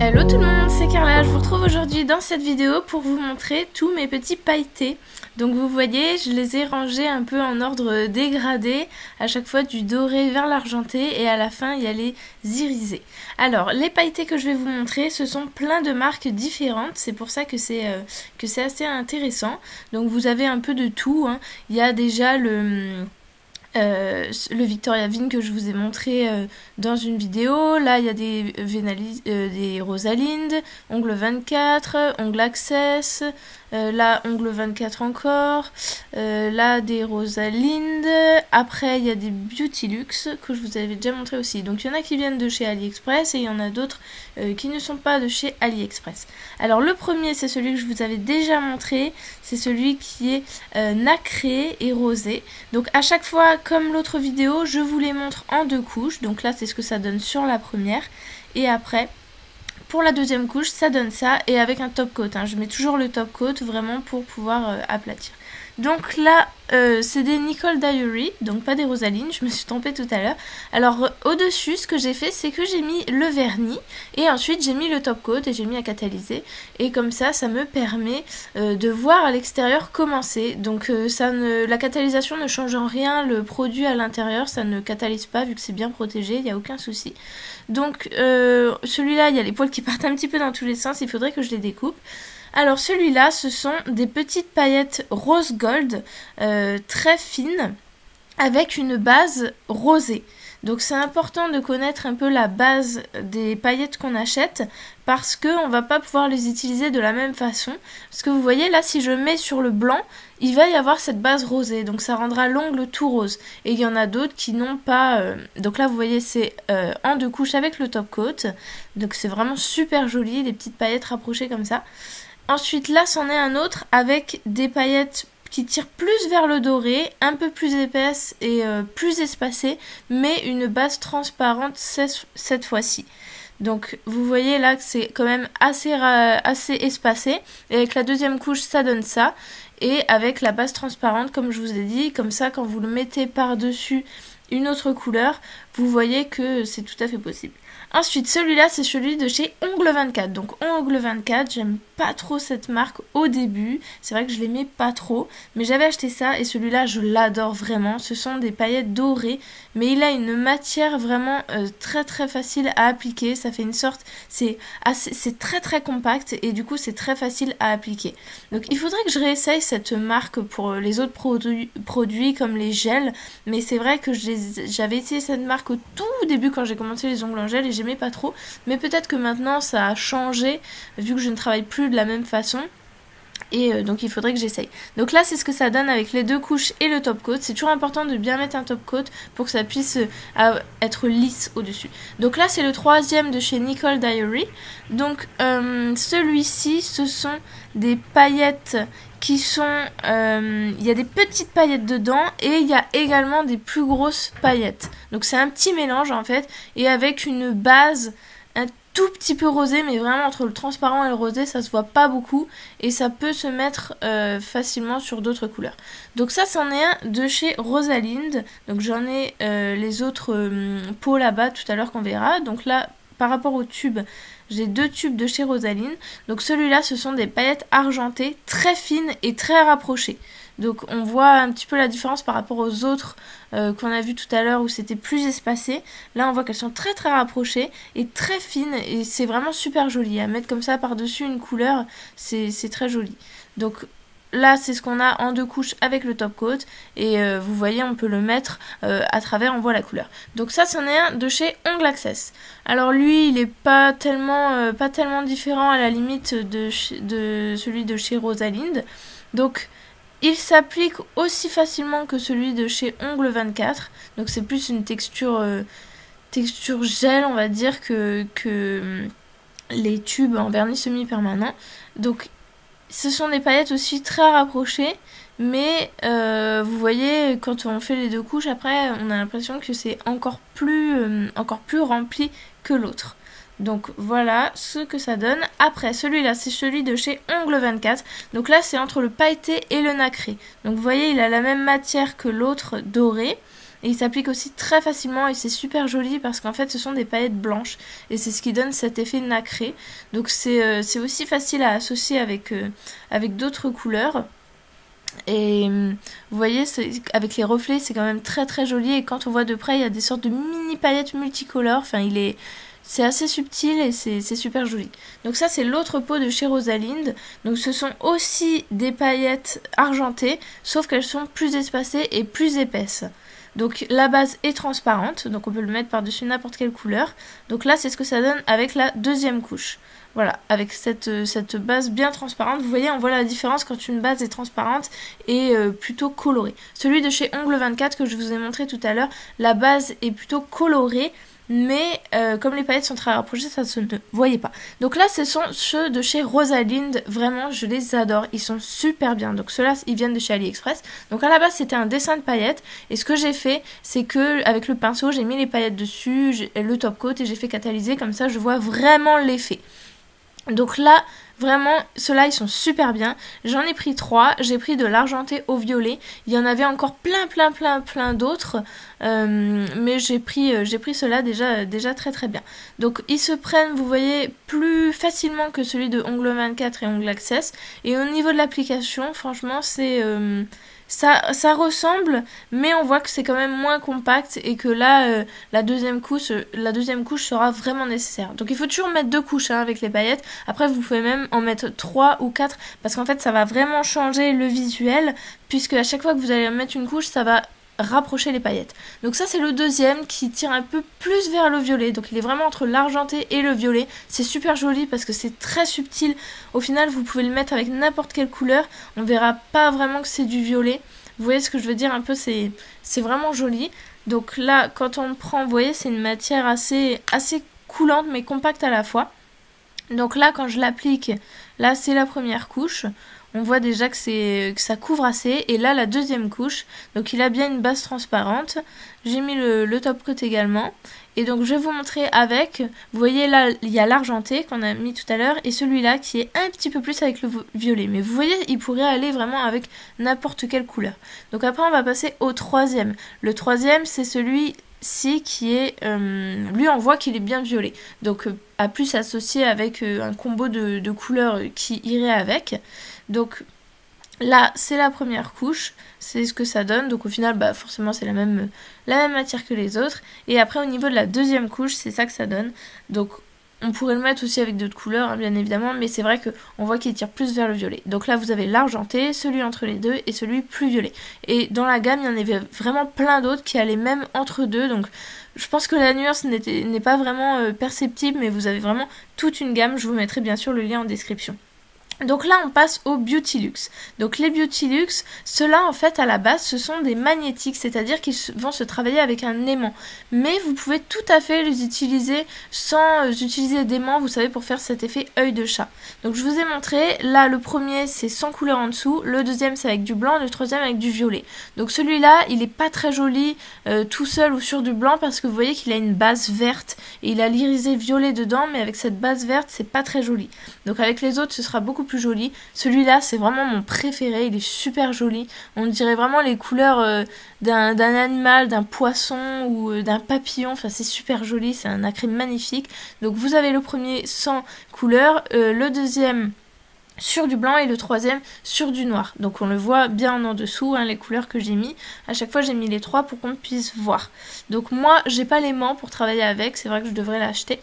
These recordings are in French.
Hello tout le monde, c'est Carla, je vous retrouve aujourd'hui dans cette vidéo pour vous montrer tous mes petits pailletés. Donc vous voyez, je les ai rangés un peu en ordre dégradé, à chaque fois du doré vers l'argenté et à la fin il y a les irisés. Alors les pailletés que je vais vous montrer, ce sont plein de marques différentes, c'est pour ça que c'est assez intéressant. Donc vous avez un peu de tout, hein. Il y a déjà le Victoria Vigne que je vous ai montré dans une vidéo. Là il y a des Rosalind, Ongle 24, Ongle Access, là Ongle 24 encore, là des Rosalind. Après il y a des Beauty Luxe que je vous avais déjà montré aussi. Donc il y en a qui viennent de chez AliExpress et il y en a d'autres qui ne sont pas de chez AliExpress. Alors le premier, c'est celui que je vous avais déjà montré, c'est celui qui est nacré et rosé. Donc à chaque fois, comme l'autre vidéo, je vous les montre en deux couches. Donc là c'est ce que ça donne sur la première, et après pour la deuxième couche ça donne ça, et avec un top coat, hein. Je mets toujours le top coat vraiment pour pouvoir aplatir. Donc là c'est des Nicole Diary, donc pas des Rosaline, je me suis trompée tout à l'heure. Alors au dessus ce que j'ai fait, c'est que j'ai mis le vernis et ensuite j'ai mis le top coat et j'ai mis à catalyser, et comme ça me permet de voir à l'extérieur comment c'est. Donc la catalysation ne change en rien le produit à l'intérieur, ça ne catalyse pas vu que c'est bien protégé, il n'y a aucun souci. Donc celui-là il y a les poils qui partent un petit peu dans tous les sens, il faudrait que je les découpe. Alors celui-là, ce sont des petites paillettes rose gold très fines avec une base rosée. Donc c'est important de connaître un peu la base des paillettes qu'on achète, parce qu'on ne va pas pouvoir les utiliser de la même façon. Parce que vous voyez là, si je mets sur le blanc, il va y avoir cette base rosée, donc ça rendra l'ongle tout rose. Et il y en a d'autres qui n'ont pas... Donc là vous voyez, c'est en deux couches avec le top coat, donc c'est vraiment super joli, des petites paillettes rapprochées comme ça. Ensuite là c'en est un autre avec des paillettes qui tirent plus vers le doré, un peu plus épaisse et plus espacée, mais une base transparente cette fois-ci. Donc vous voyez là que c'est quand même assez espacé, et avec la deuxième couche ça donne ça, et avec la base transparente comme je vous ai dit, comme ça quand vous le mettez par-dessus une autre couleur, vous voyez que c'est tout à fait possible. Ensuite, celui-là, c'est celui de chez Ongle 24. Donc, Ongle 24, j'aime pas trop cette marque au début. C'est vrai que je l'aimais pas trop, mais j'avais acheté ça et celui-là, je l'adore vraiment. Ce sont des paillettes dorées, mais il a une matière vraiment très très facile à appliquer. Ça fait une sorte... C'est très très compact et du coup, c'est très facile à appliquer. Donc, il faudrait que je réessaye cette marque pour les autres produits comme les gels, mais c'est vrai que j'avais essayé cette marque au tout début quand j'ai commencé les ongles en gel et j'aimais pas trop, mais peut-être que maintenant ça a changé vu que je ne travaille plus de la même façon, et donc il faudrait que j'essaye. Donc là c'est ce que ça donne avec les deux couches et le top coat. C'est toujours important de bien mettre un top coat pour que ça puisse être lisse au dessus. Donc là c'est le troisième de chez Nicole Diary. Donc celui-ci, ce sont des paillettes qui sont... il y a des petites paillettes dedans et il y a également des plus grosses paillettes. Donc c'est un petit mélange en fait, et avec une base un tout petit peu rosée, mais vraiment entre le transparent et le rosé ça se voit pas beaucoup, et ça peut se mettre facilement sur d'autres couleurs. Donc ça c'en est un de chez Rosalind. Donc j'en ai les autres pots là-bas tout à l'heure qu'on verra. Donc là par rapport au tube, j'ai deux tubes de chez Rosalind. Donc celui-là, ce sont des paillettes argentées très fines et très rapprochées. Donc on voit un petit peu la différence par rapport aux autres qu'on a vu tout à l'heure où c'était plus espacé. Là on voit qu'elles sont très très rapprochées et très fines, et c'est vraiment super joli. À mettre comme ça par-dessus une couleur, c'est très joli. Donc là c'est ce qu'on a en deux couches avec le top coat, et vous voyez on peut le mettre à travers, on voit la couleur. Donc ça c'en est un de chez Ongle Access. Alors lui il est pas tellement différent à la limite de celui de chez Rosalind. Donc il s'applique aussi facilement que celui de chez Ongle 24. Donc c'est plus une texture gel on va dire que les tubes en vernis semi-permanent. Donc ce sont des paillettes aussi très rapprochées, mais vous voyez quand on fait les deux couches après on a l'impression que c'est encore plus rempli que l'autre. Donc voilà ce que ça donne. Après celui-là c'est celui de chez Ongle 24. Donc là c'est entre le pailleté et le nacré. Donc vous voyez il a la même matière que l'autre doré. et il s'applique aussi très facilement et c'est super joli parce qu'en fait ce sont des paillettes blanches et c'est ce qui donne cet effet nacré. Donc c'est aussi facile à associer avec d'autres couleurs. Et vous voyez, avec les reflets, c'est quand même très très joli. Et quand on voit de près, il y a des sortes de mini paillettes multicolores. Enfin, c'est assez subtil et c'est super joli. Donc ça, c'est l'autre pot de chez Rosalind. Donc ce sont aussi des paillettes argentées, sauf qu'elles sont plus espacées et plus épaisses. Donc la base est transparente, donc on peut le mettre par-dessus n'importe quelle couleur. Donc là, c'est ce que ça donne avec la deuxième couche. Voilà, avec cette base bien transparente, vous voyez, on voit la différence quand une base est transparente et plutôt colorée. Celui de chez Ongle 24 que je vous ai montré tout à l'heure, la base est plutôt colorée, mais comme les paillettes sont très rapprochées, ça se ne voyait pas. Donc là, ce sont ceux de chez Rosalind, vraiment, je les adore, ils sont super bien. Donc ceux-là, ils viennent de chez AliExpress. Donc à la base, c'était un dessin de paillettes, et ce que j'ai fait, c'est que avec le pinceau, j'ai mis les paillettes dessus, le top coat, et j'ai fait catalyser, comme ça, je vois vraiment l'effet. Donc là, vraiment, ceux-là, ils sont super bien. J'en ai pris 3. J'ai pris de l'argenté au violet. Il y en avait encore plein d'autres. Mais j'ai pris ceux-là déjà très très bien. Donc ils se prennent, vous voyez, plus facilement que celui de Ongle 24 et Ongle Access. Et au niveau de l'application, franchement, c'est... Ça ressemble, mais on voit que c'est quand même moins compact et que là, la deuxième couche sera vraiment nécessaire. Donc il faut toujours mettre 2 couches avec les paillettes. Après, vous pouvez même en mettre 3 ou 4 parce qu'en fait, ça va vraiment changer le visuel puisque à chaque fois que vous allez mettre une couche, ça va rapprocher les paillettes. Donc ça c'est le deuxième qui tire un peu plus vers le violet, donc il est vraiment entre l'argenté et le violet. C'est super joli parce que c'est très subtil. Au final vous pouvez le mettre avec n'importe quelle couleur, on verra pas vraiment que c'est du violet. Vous voyez ce que je veux dire un peu, c'est vraiment joli. Donc là quand on le prend, vous voyez, c'est une matière assez coulante mais compacte à la fois. Donc là quand je l'applique, là c'est la première couche. On voit déjà que ça couvre assez. Et là, la deuxième couche. Donc, il a bien une base transparente. J'ai mis le top coat également. Et donc, je vais vous montrer avec. Vous voyez là, il y a l'argenté qu'on a mis tout à l'heure. Et celui-là qui est un petit peu plus avec le violet. Mais vous voyez, il pourrait aller vraiment avec n'importe quelle couleur. Donc, après, on va passer au troisième. Le troisième, c'est celui-ci qui est... lui, on voit qu'il est bien violet. Donc, à plus associé avec un combo de couleurs qui irait avec. Donc là, c'est la première couche, c'est ce que ça donne. Donc au final, bah, forcément, c'est la même matière que les autres. Et après, au niveau de la deuxième couche, c'est ça que ça donne. Donc on pourrait le mettre aussi avec d'autres couleurs, hein, bien évidemment, mais c'est vrai qu'on voit qu'il tire plus vers le violet. Donc là, vous avez l'argenté, celui entre les deux et celui plus violet. Et dans la gamme, il y en avait vraiment plein d'autres qui allaient même entre deux. Donc je pense que la nuance n'est pas vraiment perceptible, mais vous avez vraiment toute une gamme. Je vous mettrai bien sûr le lien en description. Donc là on passe au Beauty Luxe. Donc les Beauty Luxe, ceux-là en fait à la base ce sont des magnétiques, c'est-à-dire qu'ils vont se travailler avec un aimant. Mais vous pouvez tout à fait les utiliser sans utiliser d'aimant, vous savez, pour faire cet effet œil de chat. Donc je vous ai montré, là le premier c'est sans couleur en dessous, le deuxième c'est avec du blanc, le troisième avec du violet. Donc celui-là il est pas très joli tout seul ou sur du blanc parce que vous voyez qu'il a une base verte et il a l'irisé violet dedans, mais avec cette base verte c'est pas très joli. Donc avec les autres ce sera beaucoup plus joli. Celui-là c'est vraiment mon préféré, il est super joli. On dirait vraiment les couleurs d'un animal, d'un poisson ou d'un papillon. Enfin c'est super joli, c'est un nacré magnifique. Donc vous avez le premier sans couleur, le deuxième sur du blanc et le troisième sur du noir. Donc on le voit bien en dessous, hein, les couleurs que j'ai mis. À chaque fois j'ai mis les trois pour qu'on puisse voir. Donc moi j'ai pas l'aimant pour travailler avec, c'est vrai que je devrais l'acheter.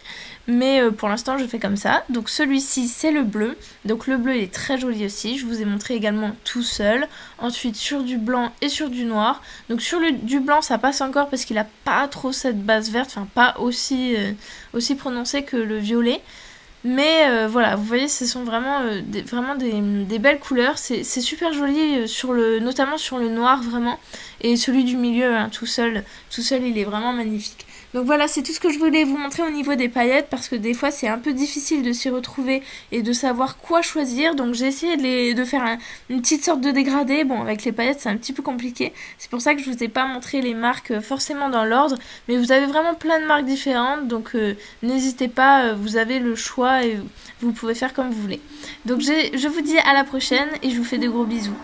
Mais pour l'instant je fais comme ça. Donc celui-ci c'est le bleu. Donc le bleu il est très joli aussi. Je vous ai montré également tout seul. Ensuite sur du blanc et sur du noir. Donc sur du blanc ça passe encore parce qu'il a pas trop cette base verte. Enfin pas aussi prononcée que le violet. Mais voilà, vous voyez, ce sont vraiment des belles couleurs. C'est super joli, notamment sur le noir, vraiment. Et celui du milieu, hein, tout seul, il est vraiment magnifique. Donc voilà, c'est tout ce que je voulais vous montrer au niveau des paillettes, parce que des fois, c'est un peu difficile de s'y retrouver et de savoir quoi choisir. Donc j'ai essayé de faire une petite sorte de dégradé. Bon, avec les paillettes, c'est un petit peu compliqué. C'est pour ça que je vous ai pas montré les marques forcément dans l'ordre. Mais vous avez vraiment plein de marques différentes, donc n'hésitez pas, vous avez le choix et vous pouvez faire comme vous voulez. Donc je vous dis à la prochaine et je vous fais de gros bisous.